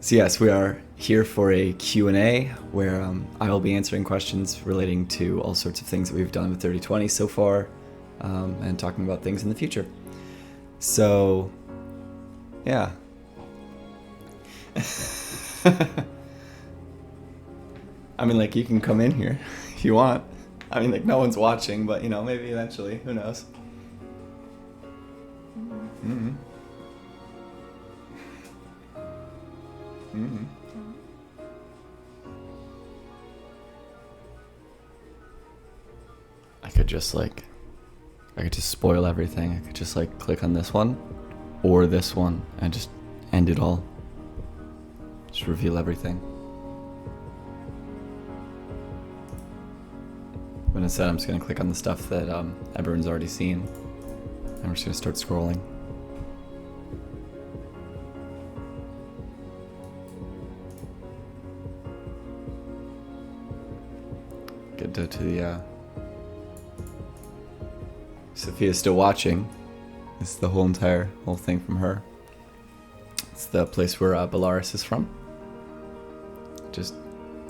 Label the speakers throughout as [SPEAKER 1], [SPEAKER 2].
[SPEAKER 1] So yes, we are here for a Q&A where I will be answering questions relating to all sorts of things that we've done with 3020 so far, and talking about things in the future. So, yeah. I mean, like, you can come in here if you want. I mean, like, no one's watching, but, you know, maybe eventually. Who knows? Mm-hmm. Mm-hmm. I could just spoil everything. I could just, like, click on this one or this one and just end it all. Just reveal everything. But instead, I'm just going to click on the stuff that everyone's already seen. And we're just going to start scrolling. Get to the... Sophia's still watching. This is the whole thing from her. It's the place where Bellaris is from. Just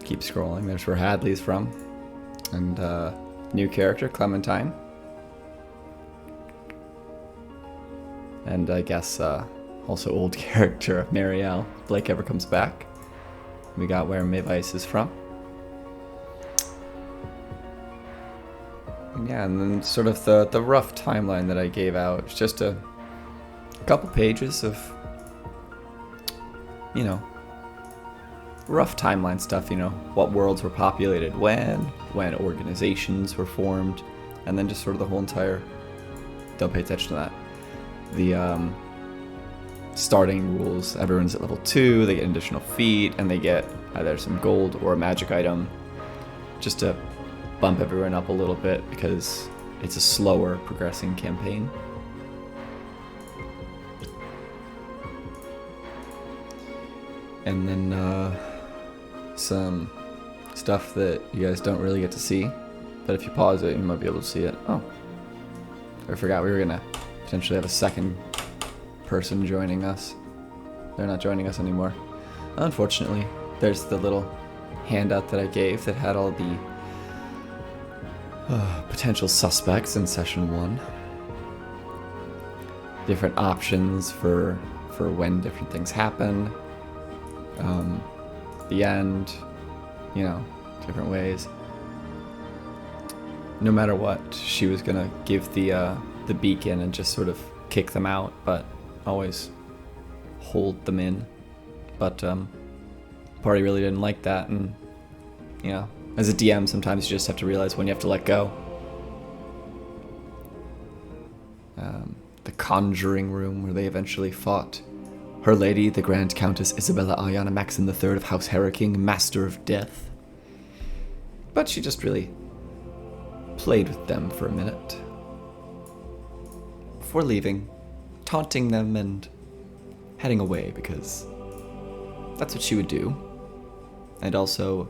[SPEAKER 1] keep scrolling. There's where Hadley's from. And new character, Clementine. And I guess also old character, Marielle. If Blake ever comes back. We got where Mavice is from. Yeah, and then sort of the rough timeline that I gave out. It's just a couple pages of, you know, rough timeline stuff, you know, what worlds were populated when organizations were formed, and then just sort of the whole entire, don't pay attention to that. The starting rules, everyone's at level 2, they get an additional feat, and they get either some gold or a magic item, just to bump everyone up a little bit because it's a slower progressing campaign. And then some stuff that you guys don't really get to see, but if you pause it, you might be able to see it. Oh, I forgot we were gonna potentially have a second person joining us. They're not joining us anymore. Unfortunately, there's the little handout that I gave that had all the potential suspects in session 1. Different options for when different things happen. The end, you know, different ways. No matter what, she was gonna give the beacon and just sort of kick them out, but always hold them in. But party really didn't like that, and you know, as a DM, sometimes you just have to realize when you have to let go. The conjuring room where they eventually fought Her Lady, the Grand Countess Isabella Ayana Maxon III of House Herriking, Master of Death. But she just really played with them for a minute before leaving, taunting them and heading away because that's what she would do. And also,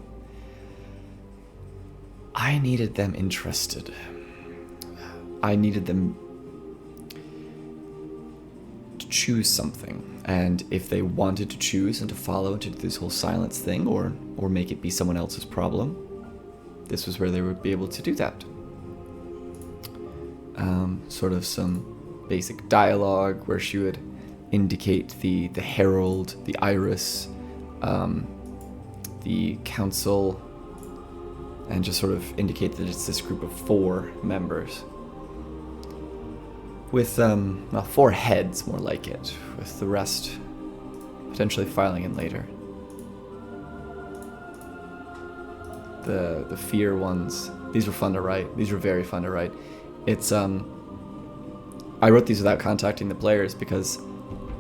[SPEAKER 1] I needed them interested. I needed them to choose something. And if they wanted to choose and to follow into this whole silence thing or make it be someone else's problem, this was where they would be able to do that. Sort of some basic dialogue where she would indicate the herald, the iris, the council, and just sort of indicate that it's this group of 4 members. With, 4 heads, more like it, with the rest potentially filing in later. The fear ones, these were fun to write. These were very fun to write. It's, I wrote these without contacting the players because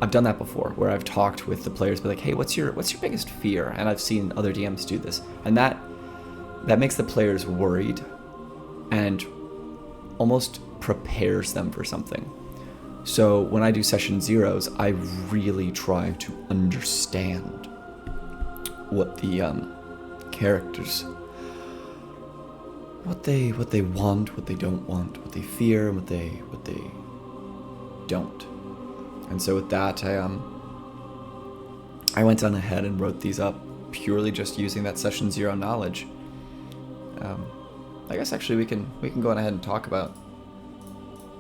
[SPEAKER 1] I've done that before, where I've talked with the players, be like, hey, what's your biggest fear? And I've seen other DMs do this. And that makes the players worried and almost prepares them for something. So when I do session 0s, I really try to understand what the characters, what they want, what they don't want, what they fear, and what they don't. And so with that, I went on ahead and wrote these up purely just using that session 0 knowledge. I guess actually we can go on ahead and talk about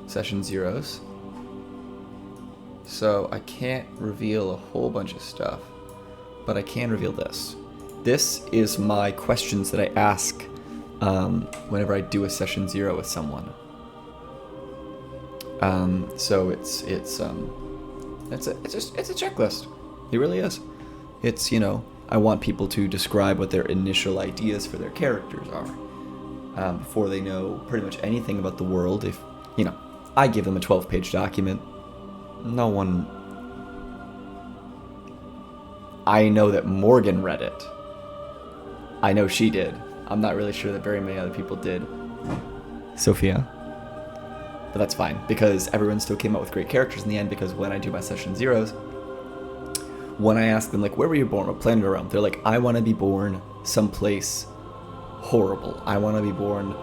[SPEAKER 1] session 0s. So I can't reveal a whole bunch of stuff, but I can reveal this. This is my questions that I ask whenever I do a session 0 with someone. So it's a checklist. It really is. It's, I want people to describe what their initial ideas for their characters are before they know pretty much anything about the world. If, I give them a 12-page document, no one... I know that Morgan read it. I know she did. I'm not really sure that very many other people did. Sophia. But that's fine, because everyone still came up with great characters in the end, because when I do my session 0s, when I ask them, where were you born? What planet or realm? They're like, I want to be born someplace horrible. I want to be born,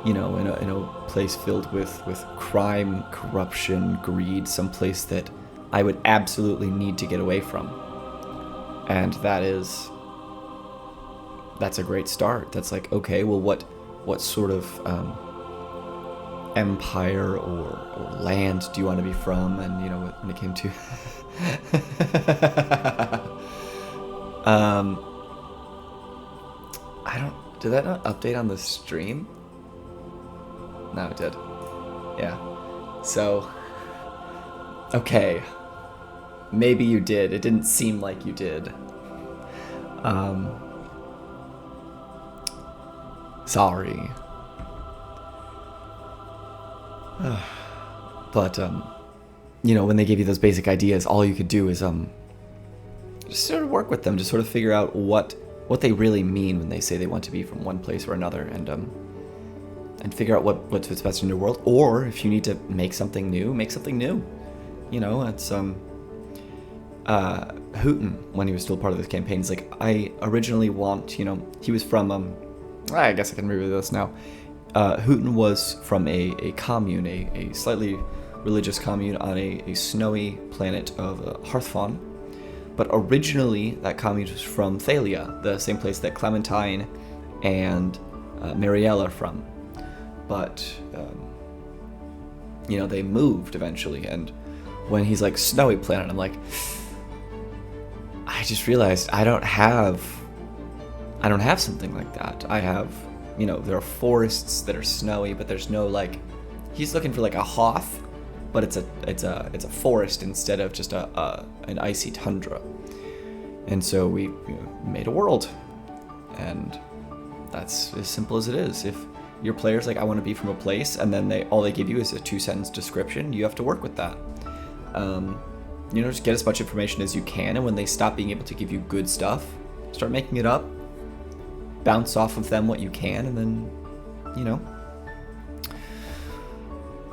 [SPEAKER 1] in a place filled with crime, corruption, greed, someplace that I would absolutely need to get away from. And that's a great start. That's like, okay, well, what sort of empire or land do you want to be from? And when it came to did that not update on the stream? No, it did. Yeah. So, okay. Maybe you did. It didn't seem like you did. Sorry. But, when they give you those basic ideas, all you could do is, just sort of work with them, just sort of figure out what they really mean when they say they want to be from one place or another, and figure out what fits best in your world. Or if you need to make something new, make something new. It's, Hooten, when he was still part of this campaign, he's like, I originally want, he was from, I guess I can reveal this now. Hooten was from a commune, a slightly religious commune on a snowy planet of Hearthfon. But originally, that commune was from Thalia, the same place that Clementine and Mariella are from. But, they moved eventually, and when he's like, snowy planet, I'm like, I just realized I don't have something like that. I have, there are forests that are snowy, but there's no he's looking for a hoth, but it's a forest instead of just an icy tundra. And so we made a world, and that's as simple as it is. If your player's like, I want to be from a place, and then all they give you is a 2-sentence description, you have to work with that. Just get as much information as you can, and when they stop being able to give you good stuff, start making it up, bounce off of them what you can, and then,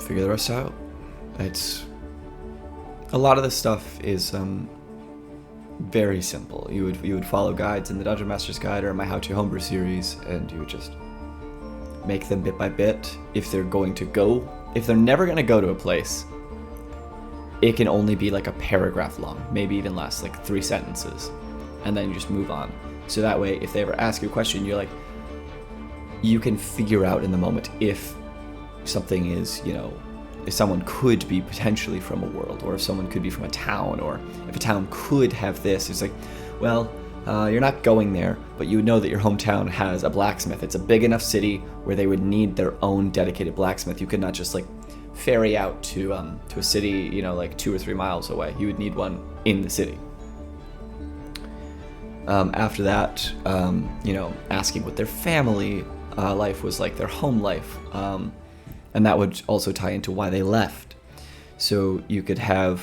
[SPEAKER 1] figure the rest out. It's a lot of this stuff is very simple. You would follow guides in the Dungeon Master's Guide or my How to Homebrew series, and you would just make them bit by bit. If they're never going to go to a place, it can only be a paragraph long, maybe even less, 3 sentences, and then you just move on. So that way, if they ever ask you a question, you can figure out in the moment if something is, if someone could be potentially from a world, or if someone could be from a town, or if a town could have this. It's you're not going there, but you know that your hometown has a blacksmith. It's a big enough city where they would need their own dedicated blacksmith. You could not just ferry out to a city, 2 or 3 miles away. You would need one in the city. After that, asking what their family life was like, their home life, and that would also tie into why they left. So you could have,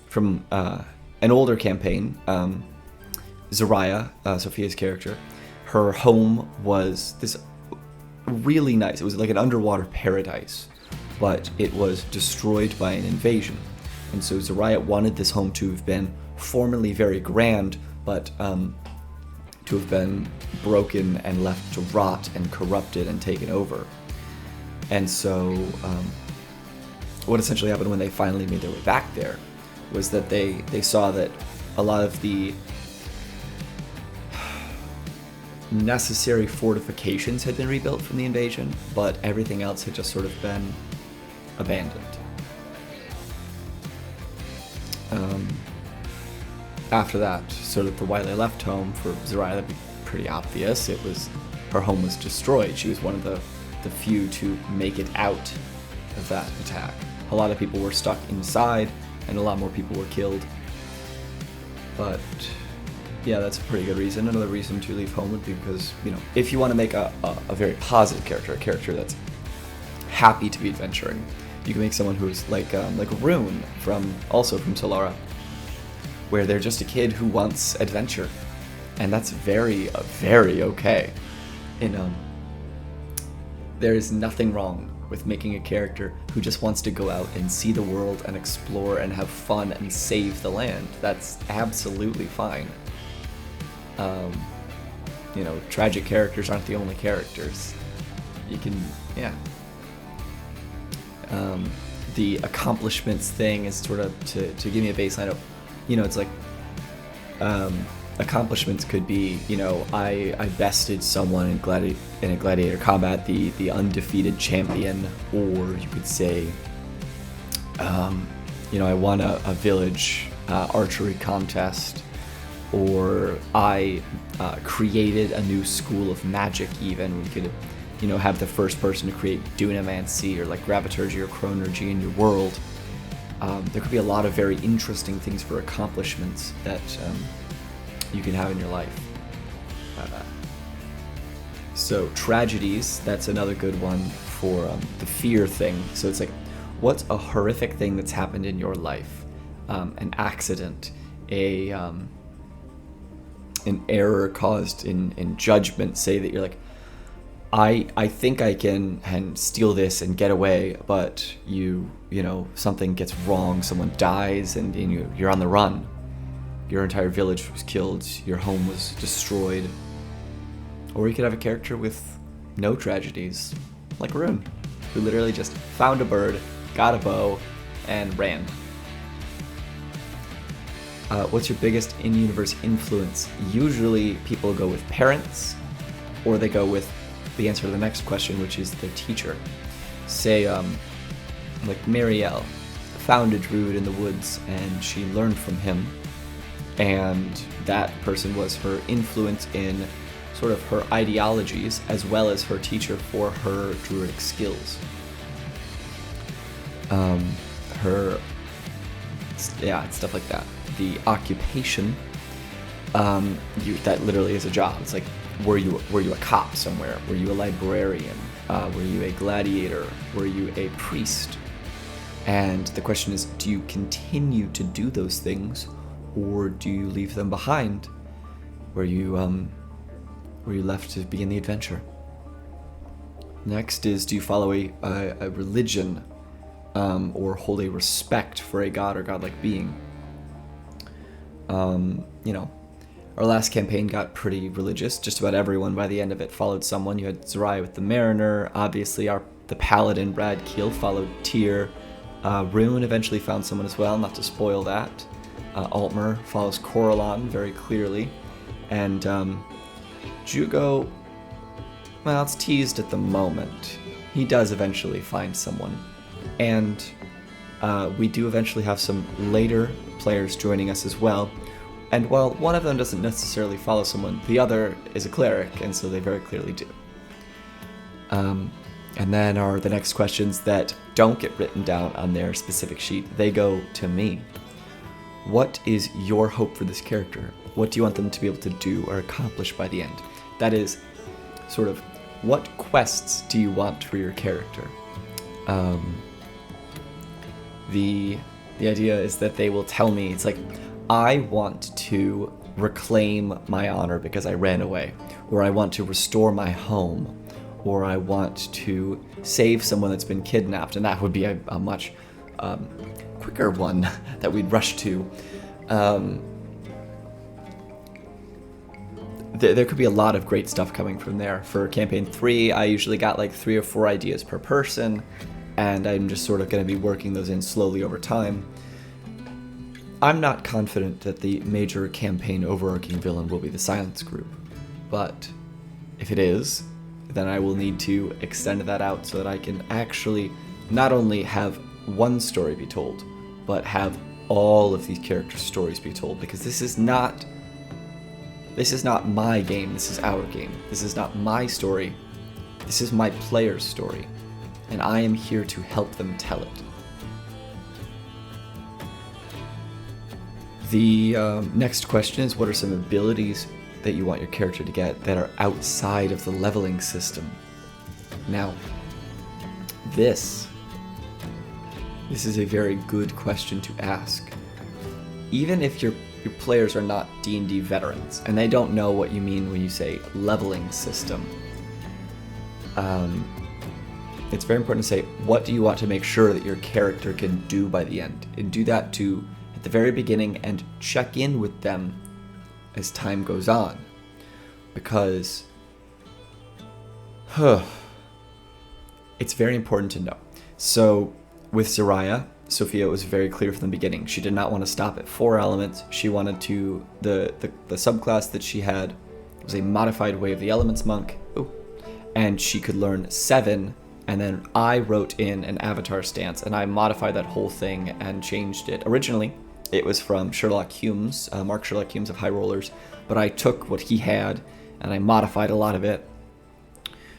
[SPEAKER 1] from an older campaign, Zariah, Sophia's character, her home was this really nice, it was like an underwater paradise, but it was destroyed by an invasion. And so Zariah wanted this home to have been formerly very grand, but to have been broken and left to rot and corrupted and taken over. And so what essentially happened when they finally made their way back there was that they saw that a lot of the necessary fortifications had been rebuilt from the invasion, but everything else had just sort of been abandoned. After that, sort of the why they left home for Zariah, that'd be pretty obvious. It was, her home was destroyed. She was one of the few to make it out of that attack. A lot of people were stuck inside, and a lot more people were killed. But yeah, that's a pretty good reason. Another reason to leave home would be because, you know, if you want to make a very positive character, a character that's happy to be adventuring, you can make someone who's like Rune from Solara, where they're just a kid who wants adventure, and that's very okay. And there is nothing wrong with making a character who just wants to go out and see the world and explore and have fun and save the land. That's absolutely fine. You know, tragic characters aren't the only characters. You can, yeah. The accomplishments thing is sort of to give me a baseline of, you know, it's like, accomplishments could be, you know, I bested someone in a gladiator combat, the undefeated champion, or you could say, you know, I won a village archery contest, or I created a new school of magic. Even we could, you know, have the first person to create dunamancy or like graviturgy or chronergy in your world. There could be a lot of very interesting things for accomplishments that you can have in your life. So tragedies, that's another good one for the fear thing. So it's like, what's a horrific thing that's happened in your life? An accident, an error caused in judgment. Say that you're like, I think I can steal this and get away, but you know, something gets wrong, someone dies, and you're on the run. Your entire village was killed, your home was destroyed. Or you could have a character with no tragedies, like Rune, who literally just found a bird, got a bow, and ran. What's your biggest in-universe influence? Usually people go with parents, or they go with the answer to the next question, which is their teacher. Say, like Marielle found a druid in the woods, and she learned from him, and that person was her influence in sort of her ideologies, as well as her teacher for her druidic skills. Stuff like that. The occupation, that literally is a job. It's like, were you a cop somewhere? Were you a librarian? Were you a gladiator? Were you a priest? And the question is, do you continue to do those things, or do you leave them behind? Were you left to begin the adventure? Next is, do you follow a religion, or hold a respect for a god or godlike being? You know, our last campaign got pretty religious. Just about everyone by the end of it followed someone. You had Zariah with the Mariner. Obviously, the Paladin, Brad Keel, followed Tyr. Rune eventually found someone as well, not to spoil that. Altmer follows Coralon very clearly. And Jugo, well, it's teased at the moment. He does eventually find someone. And we do eventually have some later players joining us as well. And while one of them doesn't necessarily follow someone, the other is a cleric, and so they very clearly do. And then are the next questions that don't get written down on their specific sheet. They go to me. What is your hope for this character? What do you want them to be able to do or accomplish by the end? That is sort of, what quests do you want for your character? The idea is that they will tell me, it's like, I want to reclaim my honor because I ran away, or I want to restore my home, or I want to save someone that's been kidnapped, and that would be a much quicker one that we'd rush to. There could be a lot of great stuff coming from there. For campaign 3, I usually got like 3 or 4 ideas per person, and I'm just sort of going to be working those in slowly over time. I'm not confident that the major campaign overarching villain will be the Silence Group, but if it is, then I will need to extend that out so that I can actually not only have one story be told, but have all of these characters' stories be told, because this is not my game, this is our game. This is not my story, this is my player's story, and I am here to help them tell it. The next question is, what are some abilities that you want your character to get that are outside of the leveling system? Now, this is a very good question to ask. Even if your players are not D&D veterans, and they don't know what you mean when you say leveling system, it's very important to say, what do you want to make sure that your character can do by the end? And do that at the very beginning and check in with them as time goes on. Because it's very important to know. So with Soraya, Sophia was very clear from the beginning. She did not want to stop at 4 elements. She wanted to, the subclass that she had was a modified Way of the Elements monk. Ooh. And she could learn 7, and then I wrote in an avatar stance, and I modified that whole thing and changed it. Originally, it was from Sherlock Humes, Mark Sherlock Humes of High Rollers, but I took what he had, and I modified a lot of it,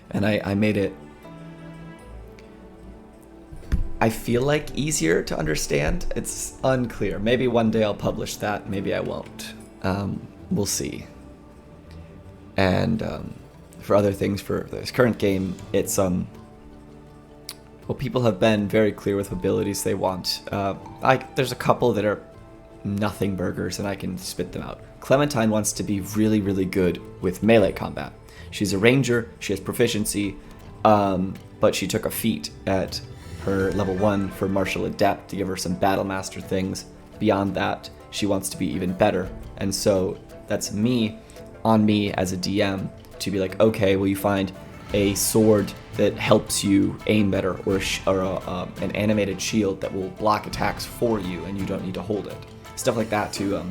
[SPEAKER 1] and I made it, I feel like, easier to understand. It's unclear. Maybe one day I'll publish that, maybe I won't. We'll see. And for other things, for this current game, it's well, people have been very clear with abilities they want. There's a couple that are nothing burgers, and I can spit them out. Clementine wants to be really, really good with melee combat. She's a ranger, she has proficiency, but she took a feat at her level 1 for martial adept to give her some battle master things. Beyond that, she wants to be even better. And so that's on me as a DM to be like, okay, will you find a sword that helps you aim better, or an animated shield that will block attacks for you and you don't need to hold it. Stuff like that to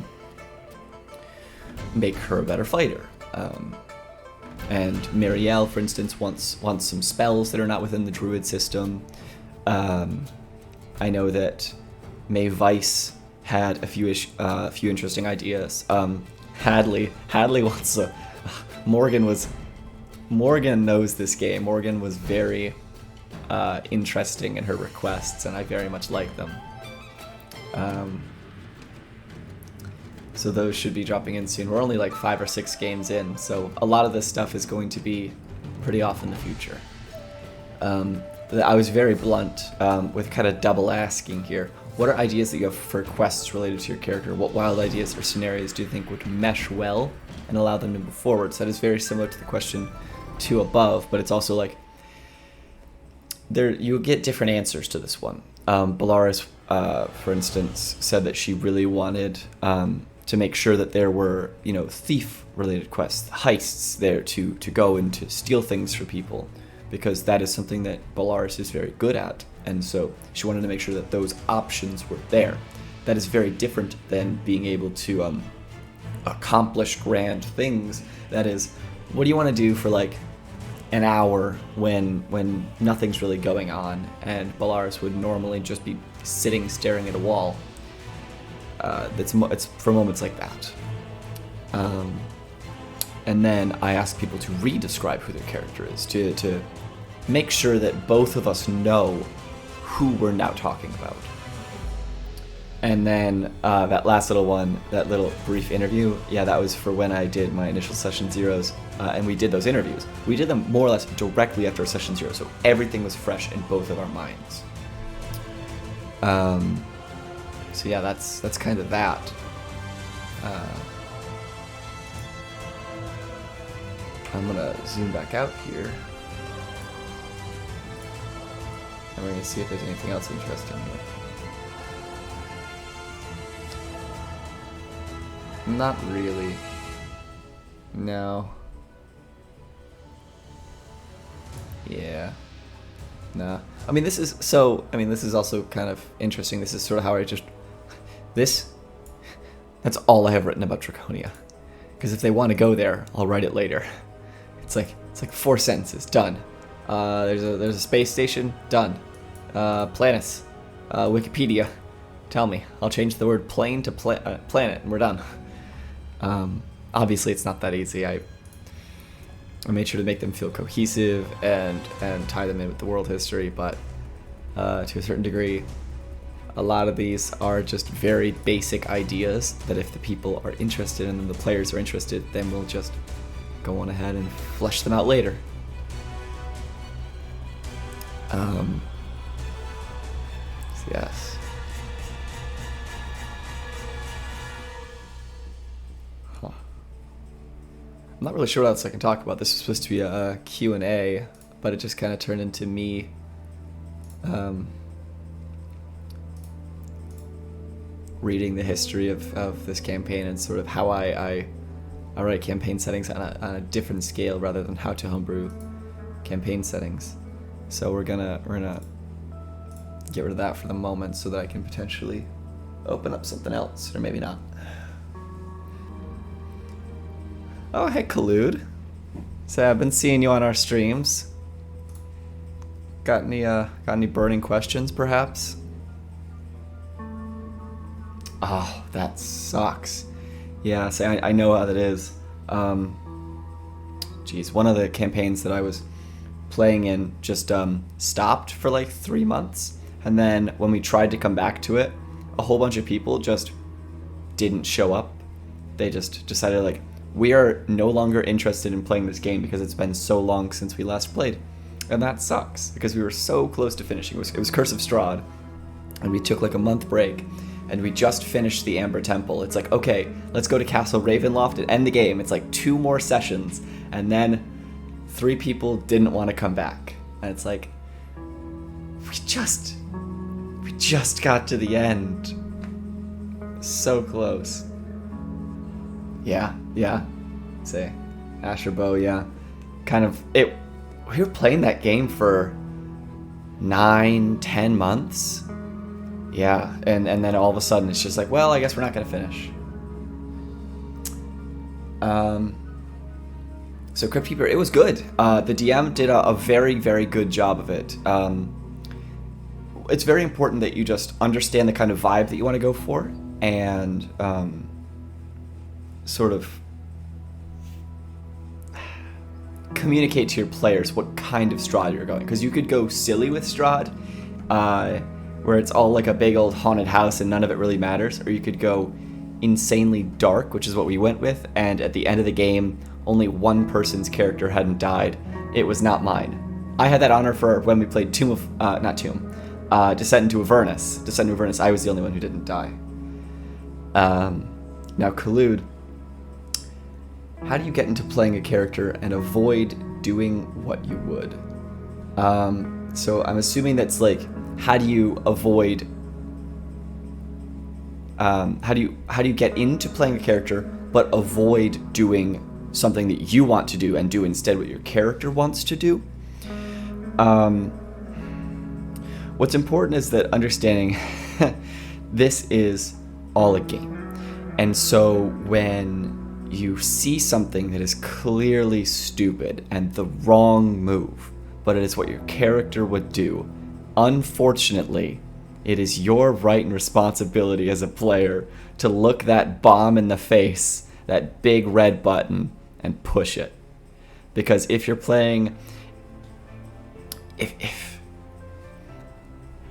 [SPEAKER 1] make her a better fighter. And Marielle, for instance, wants some spells that are not within the druid system. I know that May Weiss had a few interesting ideas. Hadley wants a... Morgan knows this game. Morgan was very interesting in her requests, and I very much like them. So those should be dropping in soon. We're only like 5 or 6 games in, so a lot of this stuff is going to be pretty off in the future. I was very blunt with kind of double asking here. What are ideas that you have for quests related to your character? What wild ideas or scenarios do you think would mesh well and allow them to move forward? So that is very similar to the question 2 above, but it's also like you get different answers to this one. Bellaris, for instance, said that she really wanted to make sure that there were, thief-related quests, heists there to go and to steal things for people, because that is something that Bellaris is very good at, and so she wanted to make sure that those options were there. That is very different than being able to accomplish grand things. That is, what do you want to do for like an hour when nothing's really going on, and Bellaris would normally just be sitting staring at a wall. It's for moments like that. And then I ask people to re-describe who their character is, to make sure that both of us know who we're now talking about. And then that last little one, that little brief interview, that was for when I did my initial session zeros, and we did those interviews. We did them more or less directly after session 0, so everything was fresh in both of our minds. So yeah, that's kind of that. I'm gonna zoom back out here, and we're gonna see if there's anything else interesting here. Not really. No. Yeah. Nah. This is also kind of interesting. This is sort of how this That's all I have written about Draconia. Because if they want to go there, I'll write it later. It's like 4 sentences, done. There's a space station, done. Planets, Wikipedia, tell me. I'll change the word plane to planet, and we're done. Obviously, it's not that easy. I made sure to make them feel cohesive and tie them in with the world history, but to a certain degree, a lot of these are just very basic ideas that if the people are interested and the players are interested, then we'll just go on ahead and flesh them out later. Yes. Huh. I'm not really sure what else I can talk about. This was supposed to be a Q&A, but it just kind of turned into me reading the history of this campaign and sort of how I write campaign settings on a different scale rather than how to homebrew campaign settings. So we're gonna get rid of that for the moment so that I can potentially open up something else, or maybe not. Oh, hey, Collude. So I've been seeing you on our streams. Got any burning questions, perhaps? Oh, that sucks. Yeah, so I know how that is. Geez, one of the campaigns that I was playing in just stopped for like 3 months, and then when we tried to come back to it, a whole bunch of people just didn't show up. They just decided, like, we are no longer interested in playing this game because it's been so long since we last played. And that sucks, because we were so close to finishing. It was Curse of Strahd, and we took like a month break, and we just finished the Amber Temple. It's like, okay, let's go to Castle Ravenloft and end the game. It's like 2 more sessions, and then 3 people didn't want to come back. And it's like, we just got to the end. So close. Yeah. Say, Asher Bow, yeah. Kind of, we were playing that game for 9-10 months. Yeah, and then all of a sudden it's just like, well, I guess we're not going to finish. So Crypt Keeper, it was good. The DM did a very, very good job of it. It's very important that you just understand the kind of vibe that you want to go for, and sort of communicate to your players what kind of Strahd you're going. Because you could go silly with Strahd, where it's all like a big old haunted house and none of it really matters, or you could go insanely dark, which is what we went with, and at the end of the game, only one person's character hadn't died. It was not mine. I had that honor for when we played Descent into Avernus. Descent into Avernus, I was the only one who didn't die. Now, Collude, how do you get into playing a character and avoid doing what you would? So I'm assuming that's like, how do you avoid? How do you get into playing a character but avoid doing something that you want to do and do instead what your character wants to do? What's important is that understanding this is all a game, and so when you see something that is clearly stupid and the wrong move, but it is what your character would do, unfortunately, it is your right and responsibility as a player to look that bomb in the face, that big red button, and push it. Because if you're playing, if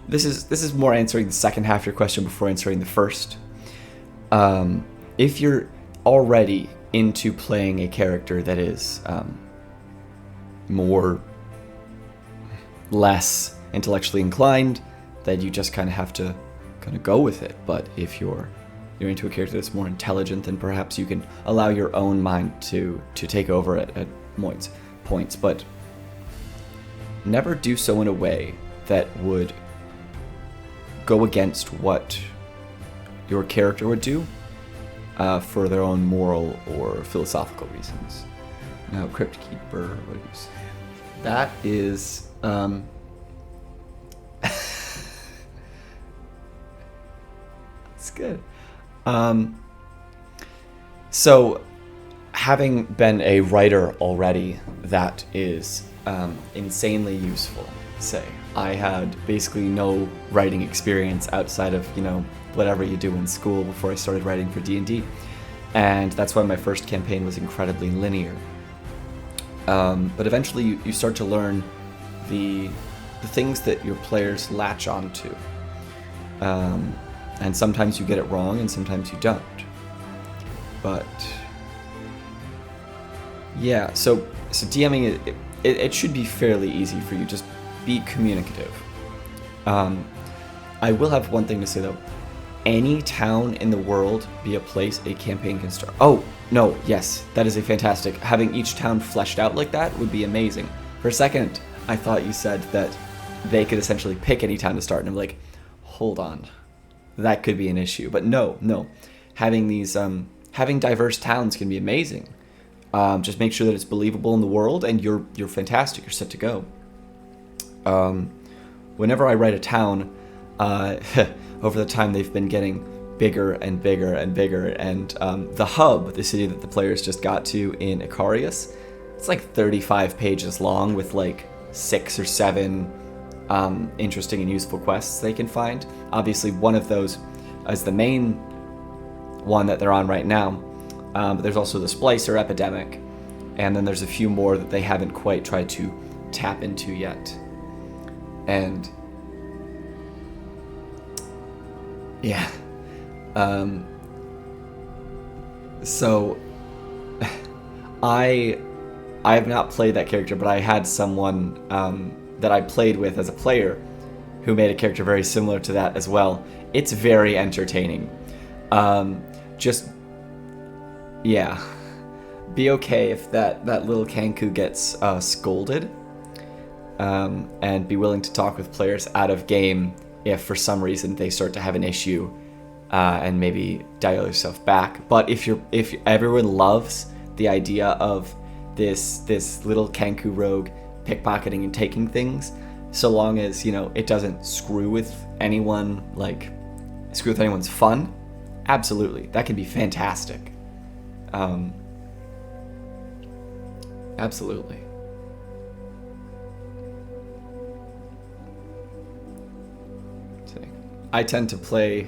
[SPEAKER 1] this is more answering the second half of your question before answering the first. If you're already into playing a character that is less intellectually inclined, then you just kind of have to kind of go with it. But if you're into a character that's more intelligent, then perhaps you can allow your own mind to take over at points. But never do so in a way that would go against what your character would do for their own moral or philosophical reasons. Now, Crypt Keeper, what do you say? That is it's good. So, having been a writer already, that is insanely useful. Say, I had basically no writing experience outside of whatever you do in school before I started writing for D&D, and that's why my first campaign was incredibly linear. But eventually, you start to learn the things that your players latch onto, and sometimes you get it wrong, and sometimes you don't. But yeah, so DMing it should be fairly easy for you. Just be communicative. I will have one thing to say though. Any town in the world be a place a campaign can start. Oh, no, yes, that is a fantastic. Having each town fleshed out like that would be amazing. For a second, I thought you said that they could essentially pick any town to start, and I'm like, hold on, that could be an issue. But no, having these, having diverse towns can be amazing. Just make sure that it's believable in the world, and you're fantastic. You're set to go. Whenever I write a town, over the time they've been getting bigger and bigger and bigger, and the hub, the city that the players just got to in Icarius, it's like 35 pages long with like 6 or 7 interesting and useful quests they can find. Obviously, one of those is the main one that they're on right now. But there's also the Splicer epidemic, and then there's a few more that they haven't quite tried to tap into yet. And yeah, so I have not played that character, but I had someone that I played with as a player who made a character very similar to that as well. It's very entertaining. Yeah, be okay if that little Kanku gets scolded, and be willing to talk with players out of game if for some reason they start to have an issue, and maybe dial yourself back. But if everyone loves the idea of this little Kanku rogue pickpocketing and taking things, so long as it doesn't screw with anyone, screw with anyone's fun, absolutely, that can be fantastic. Absolutely. I tend to play,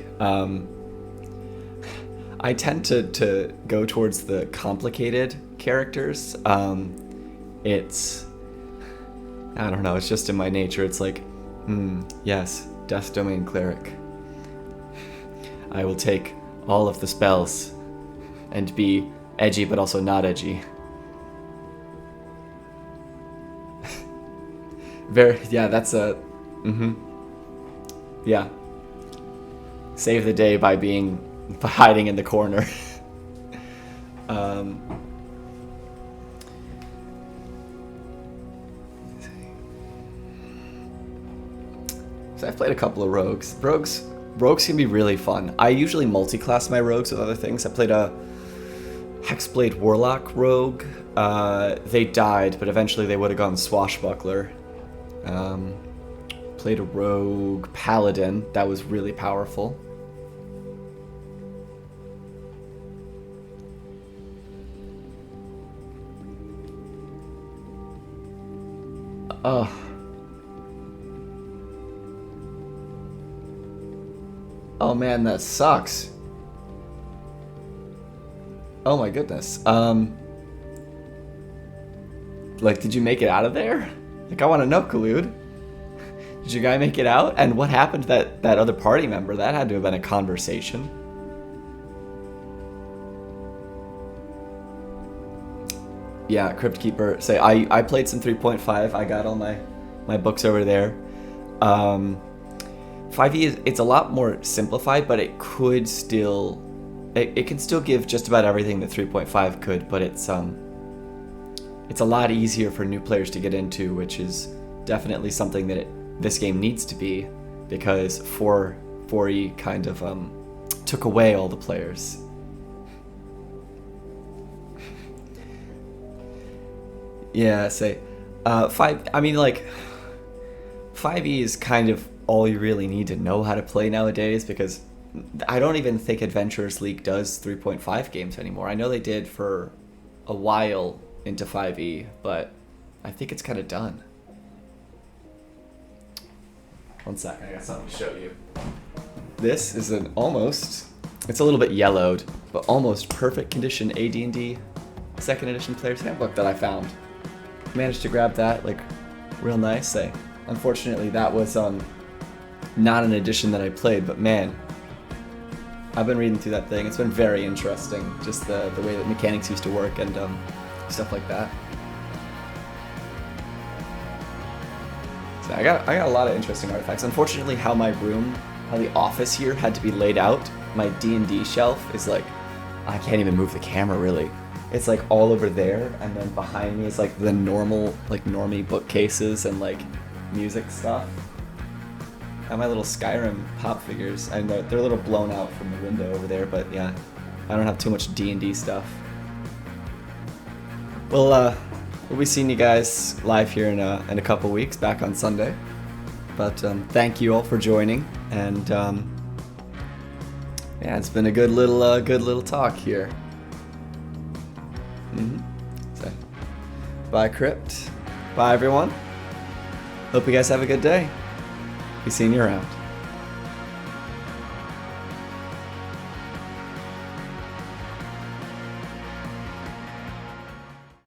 [SPEAKER 1] I tend to go towards the complicated characters. It's, I don't know, it's just in my nature. It's like, yes, Death Domain Cleric. I will take all of the spells and be edgy but also not edgy. That's a, yeah. Save the day by hiding in the corner. So I've played a couple of rogues. Rogues can be really fun. I usually multi-class my rogues with other things. I played a Hexblade Warlock rogue. They died, but eventually they would have gone Swashbuckler. Played a rogue Paladin. That was really powerful. Oh man, that sucks. Oh my goodness. Did you make it out of there? I want to know, Khalud. Did your guy make it out? And what happened to that other party member? That had to have been a conversation. Yeah, Crypt Keeper. Say, I played some 3.5. I got all my books over there. 5e it's a lot more simplified, but it could still, it can still give just about everything that 3.5 could, but it's a lot easier for new players to get into, which is definitely something that this game needs to be, because 4e kind of took away all the players. Yeah, say 5. I mean, 5e is kind of all you really need to know how to play nowadays, because I don't even think Adventurers League does 3.5 games anymore. I know they did for a while into 5e, but I think it's kind of done. One second, I got something to show you. This is an almost, it's a little bit yellowed, but almost perfect condition AD&D 2nd edition player's handbook that I found. Managed to grab that like real nice. Unfortunately that was not an edition that I played, but man, I've been reading through that thing. It's been very interesting, just the way that mechanics used to work and stuff like that. So I got a lot of interesting artifacts. Unfortunately, how the office here had to be laid out, my D&D shelf is like, I can't even move the camera really. It's like all over there, and then behind me is like the normal, like normie bookcases and like music stuff. And my little Skyrim pop figures, and they're a little blown out from the window over there, but yeah, I don't have too much D&D stuff. Well, we'll be seeing you guys live here in a couple weeks, back on Sunday. But thank you all for joining, and yeah, it's been a good little talk here. So, bye Crypt, bye everyone. Hope you guys have a good day. Be seeing you around.